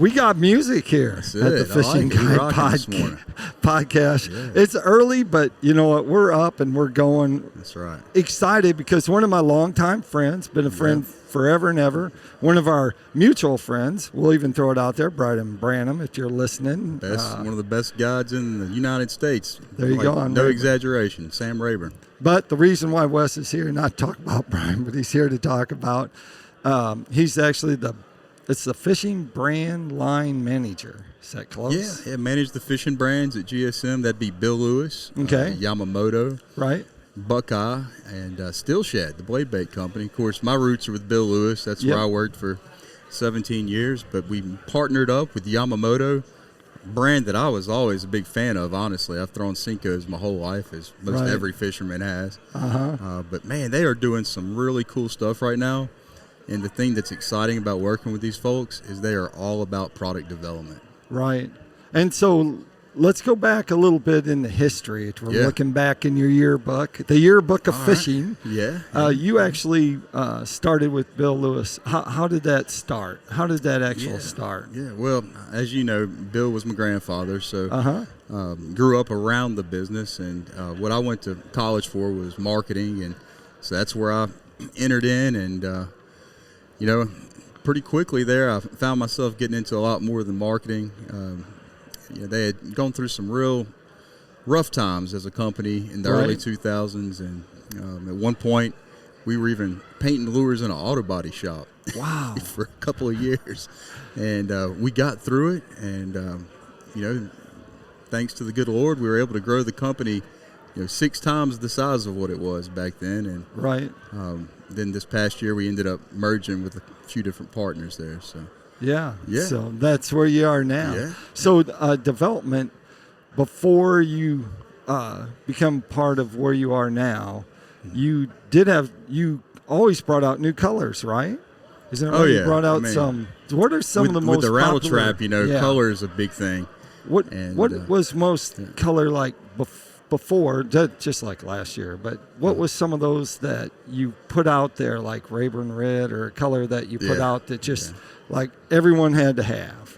We got music here at the Fishing Guide podcast. Yeah. It's early, but you know what? We're up and we're going. That's right. Excited because one of my longtime friends, been a friend forever and ever, one of our mutual friends, we'll even throw it out there, Brian Branham, if you're listening. One of the best guides in the United States. There you go. No exaggeration. Sam Rayburn. But the reason why Wes is here, not to talk about Brian, but he's here to talk about, he's actually it's the fishing brand line manager. Is that close? Yeah, manage the fishing brands at GSM. That'd be Bill Lewi, Yamamoto, right? Buckeye, and Steelshad, the blade bait company. Of course, my roots are with Bill Lewi. That's where I worked for 17 years. But we partnered up with Yamamoto, brand that I was always a big fan of, honestly. I've thrown Senkos my whole life, as most every fisherman has. But, man, they are doing some really cool stuff right now. And the thing that's exciting about working with these folks is they are all about product development. Right. And so let's go back a little bit in the history. We're looking back in your yearbook, the yearbook of fishing. Right. Yeah. You actually started with Bill Lewi. How did that start? How did that actually start? Yeah, well, as you know, Bill was my grandfather, so grew up around the business. And what I went to college for was marketing, and so that's where I entered in. And, pretty quickly there, I found myself getting into a lot more than marketing. They had gone through some real rough times as a company in the early 2000s, and at one point we were even painting lures in an auto body shop. Wow! For a couple of years, and we got through it, and thanks to the good Lord, we were able to grow the company 6 times the size of what it was back then. And then this past year we ended up merging with a few different partners there. So so that's where you are now. Yeah. So development, before you become part of where you are now, you always brought out new colors, right? Isn't it right? You brought out some. What are some of the most with the rattle popular? trap? Color is a big thing. What was most color like before, just like last year, but what was some of those that you put out there, like Rayburn Red, or a color that you put out that just like everyone had to have?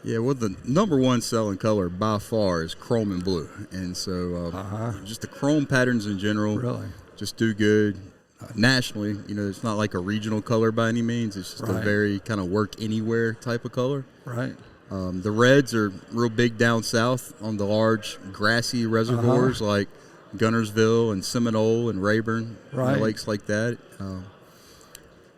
Yeah, well, the number one selling color by far is chrome and blue, and so just the chrome patterns in general just do good nationally. It's not like a regional color by any means. It's just a very kind of work anywhere type of color. Right. The reds are real big down south on the large grassy reservoirs like Gunnersville and Seminole and Rayburn, lakes like that.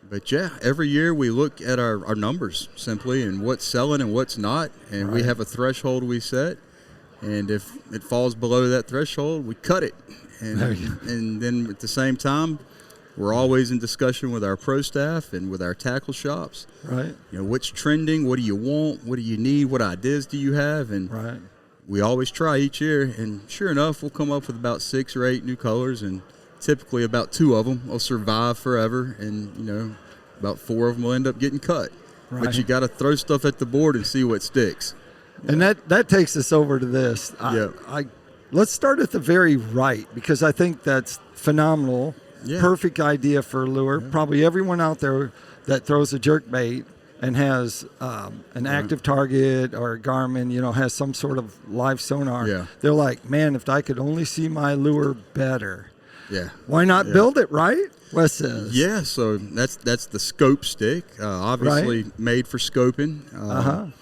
But every year we look at our numbers simply and what's selling and what's not, and we have a threshold we set, and if it falls below that threshold, we cut it. And then at the same time, we're always in discussion with our pro staff and with our tackle shops. Right. What's trending? What do you want? What do you need? What ideas do you have? And we always try each year. And sure enough, we'll come up with about 6 or 8 new colors, and typically about 2 of them will survive forever, and about 4 of them will end up getting cut. Right. But you got to throw stuff at the board and see what sticks. And that takes us over to this. Let's start at the very right, because I think that's phenomenal. Yeah. Perfect idea for a lure. Yeah. Probably everyone out there that throws a jerk bait and has an active target or a Garmin, has some sort of live sonar. They're like, man, if I could only see my lure better. Yeah. Why not build it, right? Wes says. Yeah, so that's the scope stick, obviously made for scoping.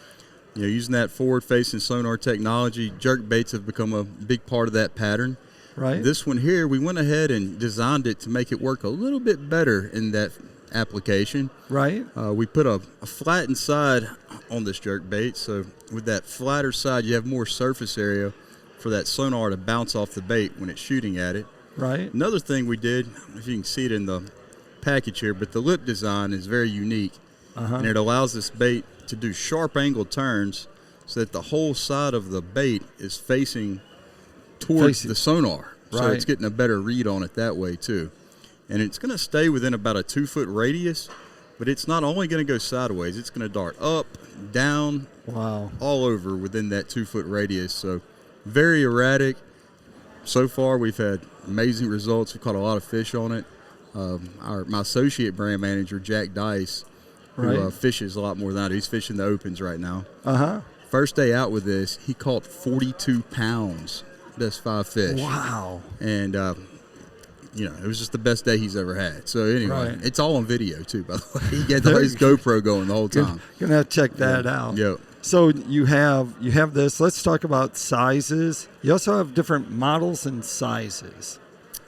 Using that forward-facing sonar technology, jerk baits have become a big part of that pattern. Right. This one here, we went ahead and designed it to make it work a little bit better in that application. Right. We put a flattened side on this jerk bait, so with that flatter side, you have more surface area for that sonar to bounce off the bait when it's shooting at it. Right. Another thing we did, if you can see it in the package here, but the lip design is very unique, and it allows this bait to do sharp angle turns so that the whole side of the bait is facing towards the sonar, so it's getting a better read on it that way too. And it's going to stay within about a 2-foot radius, but it's not only going to go sideways, it's going to dart up, down, all over within that 2-foot radius. So very erratic. So far we've had amazing results. We've caught a lot of fish on it. My associate brand manager, Jack Dice, who fishes a lot more than I do. He's fishing the opens right now. Uh-huh. First day out with this, he caught 42 pounds. Best 5 fish. Wow. And, it was just the best day he's ever had. So, anyway, it's all on video, too, by the way. He had his GoPro going the whole time. You're going to have to check that out. Yep. So you have this. Let's talk about sizes. You also have different models and sizes.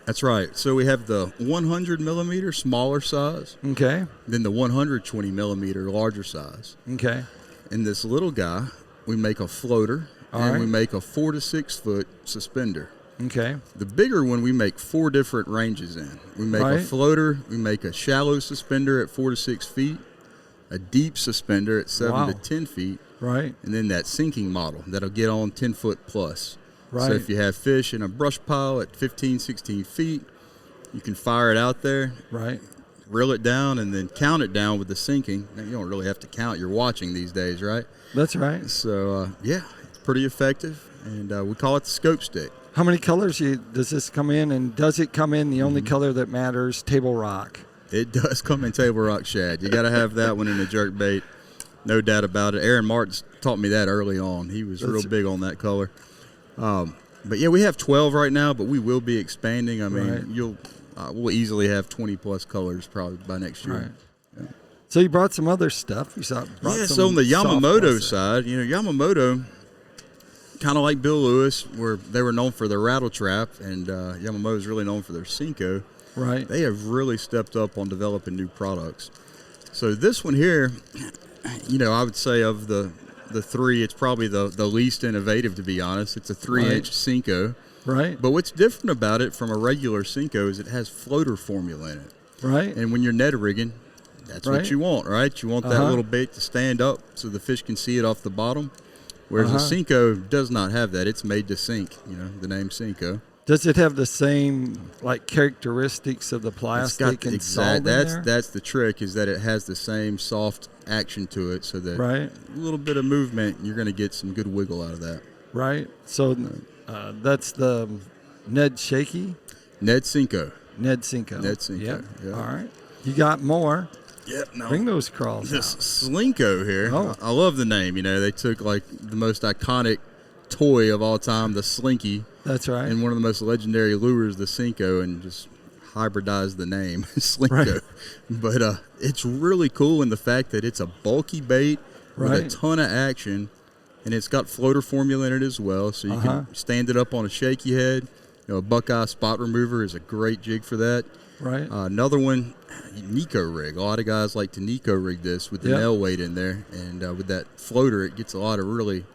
That's right. So we have the 100 millimeter smaller size. Okay. Then the 120 millimeter larger size. Okay. And this little guy, we make a floater, we make a 4 to 6 foot suspender. Okay. The bigger one, we make 4 different ranges in. We make a floater, we make a shallow suspender at 4 to 6 feet, a deep suspender at 7 to 10 feet, right, and then that sinking model that'll get on 10 foot plus. Right. So if you have fish in a brush pile at 15, 16 feet, you can fire it out there, right, reel it down, and then count it down with the sinking. Now, you don't really have to count. You're watching these days, right? That's right. So, it's pretty effective, and we call it the scope stick. How many colors does this come in, and does it come in the only color that matters, table rock? It does come in table rock shad. You got to have that one in a jerk bait, no doubt about it. Aaron Martin taught me that early on. He was real big on that color. But yeah, we have 12 right now, but we will be expanding. I mean, we'll easily have 20 plus colors probably by next year. Right. Yeah. So you brought some other stuff. So on the Yamamoto side, Yamamoto, kind of like Bill Lewis, where they were known for their rattle trap, and Yamamoto is really known for their Cinco. Right. They have really stepped up on developing new products. So this one here, I would say of the three, it's probably the least innovative, to be honest. It's a 3-inch Cinco. Right. But what's different about it from a regular Cinco is it has floater formula in it. Right. And when you're Ned rigging, that's what you want, right? You want that little bait to stand up so the fish can see it off the bottom. Whereas a Cinco does not have that. It's made to sink, the name Cinco. Does it have the same characteristics of the plastic and salt in there? That's the trick, is that it has the same soft action to it, so that a little bit of movement, you're going to get some good wiggle out of that. Right. So that's the Ned Shaky? Ned Cinco. Ned Cinco. Yep. All right. You got more. Yep. No. Bring those crawls This out. Slinko here, I love the name. They took the most iconic toy of all time, the Slinky. That's right. And one of the most legendary lures, the Cinco, and just hybridized the name, Slinko. Right. But it's really cool in the fact that it's a bulky bait with a ton of action, and it's got floater formula in it as well, so you can stand it up on a shaky head. A Buckeye spot remover is a great jig for that. Right. Another one, Nico rig. A lot of guys like to Nico rig this with the nail weight in there, and with that floater, it gets a lot of really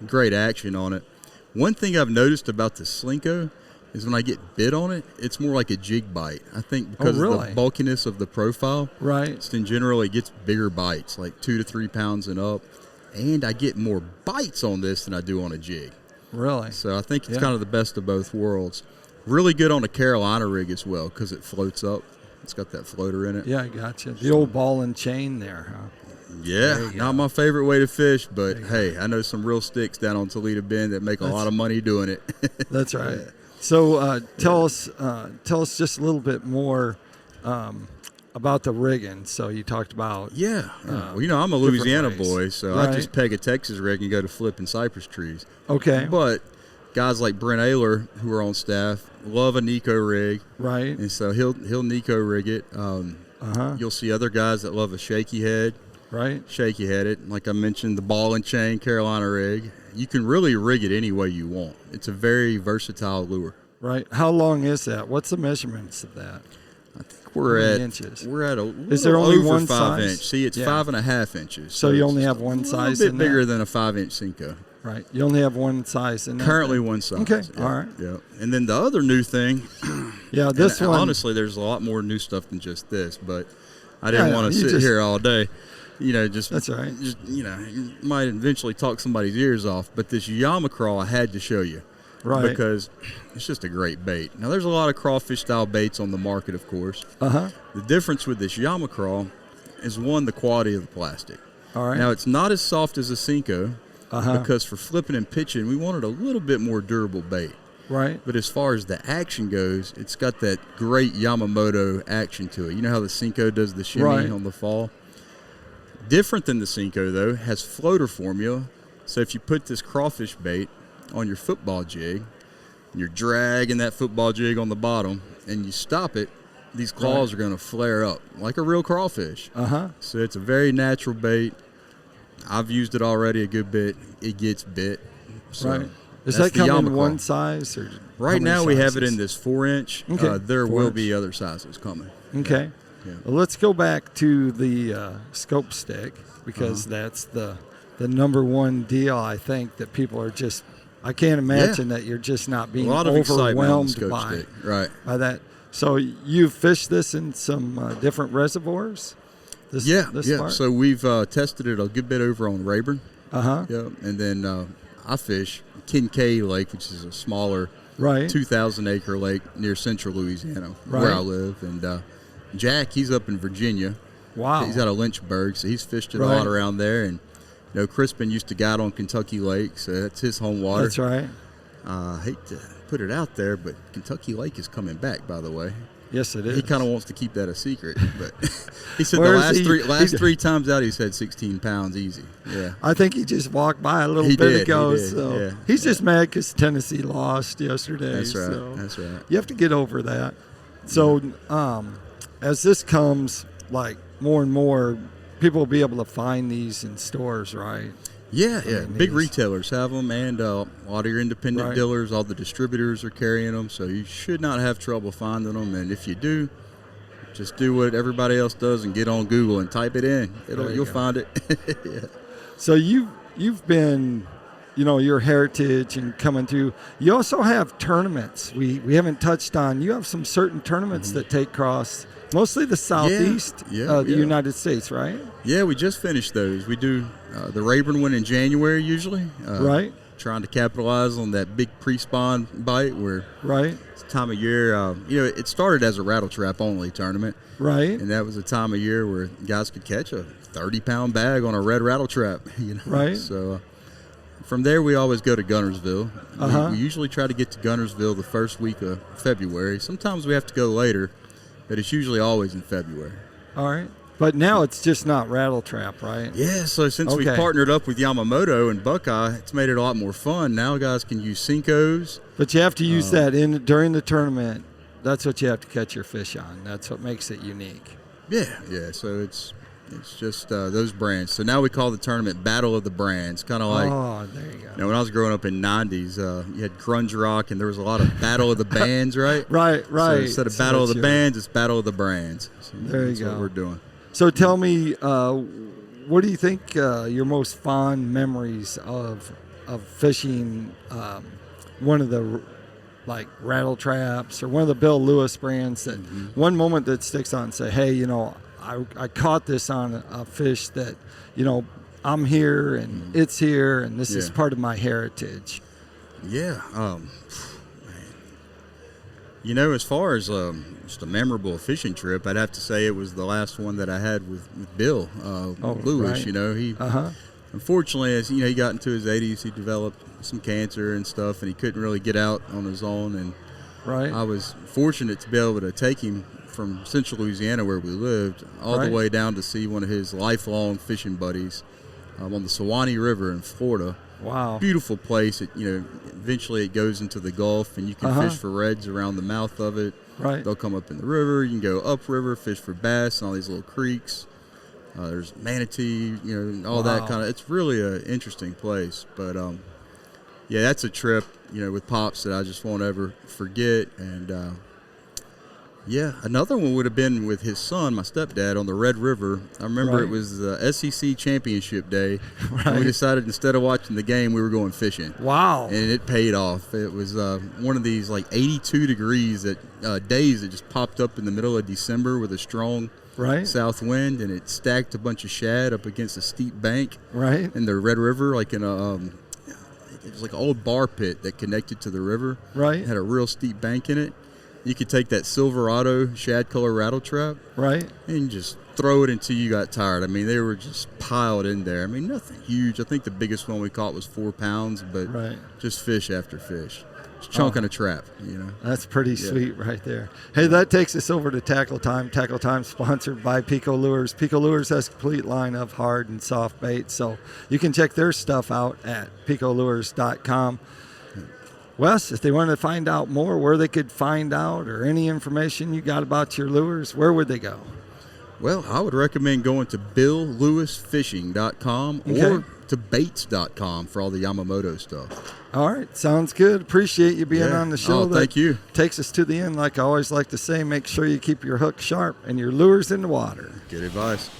great action on it. One thing I've noticed about the Slinko is when I get bit on it, it's more like a jig bite. I think because of the bulkiness of the profile. Right. In general, it gets bigger bites, like 2 to 3 pounds and up. And I get more bites on this than I do on a jig. Really? So I think it's kind of the best of both worlds. Really good on a Carolina rig as well, because it floats up. It's got that floater in it. Yeah, I gotcha. The old ball and chain there, huh? Yeah, not my favorite way to fish, but hey, I know some real sticks down on Toledo Bend that make a lot of money doing it. That's right. So tell us just a little bit more about the rigging. So you talked about well, I'm a Louisiana boy, so I just peg a Texas rig and go to flipping cypress trees. Okay. But guys like Brent Ayler, who are on staff, love a Nico rig. Right. And so he'll Nico rig it. You'll see other guys that love a shaky head. Right. Shaky headed. Like I mentioned, the ball and chain Carolina rig. You can really rig it any way you want. It's a very versatile lure. Right. How long is that? What's the measurements of that? I think we're at inches? We're at a little is there only over one 5 size? inch. See, it's 5.5 inches. So you only have one size. A little bit bigger than a 5-inch Cinco. Right. You only have one size in that. Currently one size. Okay. Yeah. All right. Yeah. And then the other new thing. This one. Honestly, there's a lot more new stuff than just this, but I didn't want to sit here all day. That's right. You might eventually talk somebody's ears off, but this Yamamoto I had to show you. Right. Because it's just a great bait. Now, there's a lot of crawfish-style baits on the market, of course. The difference with this Yamamoto is, one, the quality of the plastic. All right. Now, it's not as soft as a Cinco because for flipping and pitching, we wanted a little bit more durable bait. Right. But as far as the action goes, it's got that great Yamamoto action to it. You know how the Cinco does the shimmy on the fall? Different than the Cinco, though, has floater formula. So if you put this crawfish bait on your football jig, and you're dragging that football jig on the bottom, and you stop it, these claws are going to flare up like a real crawfish. So it's a very natural bait. I've used it already a good bit. It gets bit. So Is that come in one size? Or right now we have it in this 4-inch. Okay. There will be other sizes coming. Okay. Yeah. Well, let's go back to the scope stick, because that's the number one deal, I think, that people are just, I can't imagine that you're just not being overwhelmed by that. So you've fished this in some different reservoirs? This part? So we've tested it a good bit over on Rayburn. And then I fish Kincaid Lake, which is a smaller 2,000-acre lake near central Louisiana, where I live. And Jack, he's up in Virginia. Wow. He's out of Lynchburg, so he's fished it a lot around there. And Crispin used to guide on Kentucky Lake, so that's his home water. That's right. I hate to put it out there, but Kentucky Lake is coming back, by the way. Yes, it is. He kind of wants to keep that a secret, but he said the last three times out, he said 16 pounds easy. Yeah, I think he just walked by a little bit ago. So he's just mad because Tennessee lost yesterday. That's right. So that's right. You have to get over that. So as this comes, like more and more, people will be able to find these in stores, right? Yeah. Big retailers have them, and a lot of your independent dealers, all the distributors are carrying them, so you should not have trouble finding them. And if you do, just do what everybody else does and get on Google and type it in. You'll find it. So you've been, your heritage and coming through. You also have tournaments. We haven't touched on. You have some certain tournaments that take across mostly the southeast of the United States, right? Yeah, we just finished those. We do the Rayburn one in January usually. Trying to capitalize on that big pre-spawn bite where it's the time of year. It started as a rattle trap only tournament. And that was a time of year where guys could catch a 30-pound bag on a red rattle trap. So from there, we always go to Gunnersville. We usually try to get to Gunnersville the first week of February. Sometimes we have to go later, but it's usually always in February. All right. But now it's just not rattle trap, right? Yeah, so since we partnered up with Yamamoto and Buckeye, it's made it a lot more fun. Now guys can use Cincos. But you have to use that during the tournament. That's what you have to catch your fish on. That's what makes it unique. Yeah. So it's just those brands. So now we call the tournament Battle of the Brands. Kind of like, there you go. When I was growing up in the 90s, you had grunge rock, and there was a lot of Battle of the Bands, right? Right. So instead of Battle of the Bands, it's Battle of the Brands. So there you go. That's what we're doing. So tell me, what do you think your most fond memories of fishing one of the rattle traps or one of the Bill Lewis brands that one moment that sticks out and say, hey, I caught this on a fish that, I'm here and it's here and this is part of my heritage. Yeah. As far as just a memorable fishing trip, I'd have to say it was the last one that I had with Bill Lewis. He unfortunately, as he got into his 80s, he developed some cancer and stuff, and he couldn't really get out on his own. And I was fortunate to be able to take him from central Louisiana, where we lived, all the way down to see one of his lifelong fishing buddies on the Suwannee River in Florida. Wow. Beautiful place. Eventually it goes into the Gulf, and you can fish for reds around the mouth of it. They'll come up in the river. You can go upriver, fish for bass and all these little creeks. There's manatee, all that kind of. It's really an interesting place. But, that's a trip, with Pops that I just won't ever forget. And, another one would have been with his son, my stepdad, on the Red River. I remember it was the SEC championship day. And we decided instead of watching the game, we were going fishing. Wow. And it paid off. It was one of these 82 degrees days that just popped up in the middle of December with a strong south wind, and it stacked a bunch of shad up against a steep bank in the Red River, like in it was like an old bar pit that connected to the river. It had a real steep bank in it. You could take that Silverado shad color rattle trap and just throw it until you got tired. I mean, they were just piled in there. I mean, nothing huge. I think the biggest one we caught was 4 pounds, but just fish after fish. chunking a trap, That's pretty sweet right there. Hey, that takes us over to Tackle Time. Tackle Time sponsored by PICO Lures. PICO Lures has a complete line of hard and soft baits, so you can check their stuff out at picolures.com. Wes, if they wanted to find out more, where they could find out or any information you got about your lures, where would they go? Well, I would recommend going to BillLewisFishing.com or to Baits.com for all the Yamamoto stuff. All right. Sounds good. Appreciate you being on the show. Thank you. Takes us to the end. Like I always like to say, make sure you keep your hook sharp and your lures in the water. Good advice.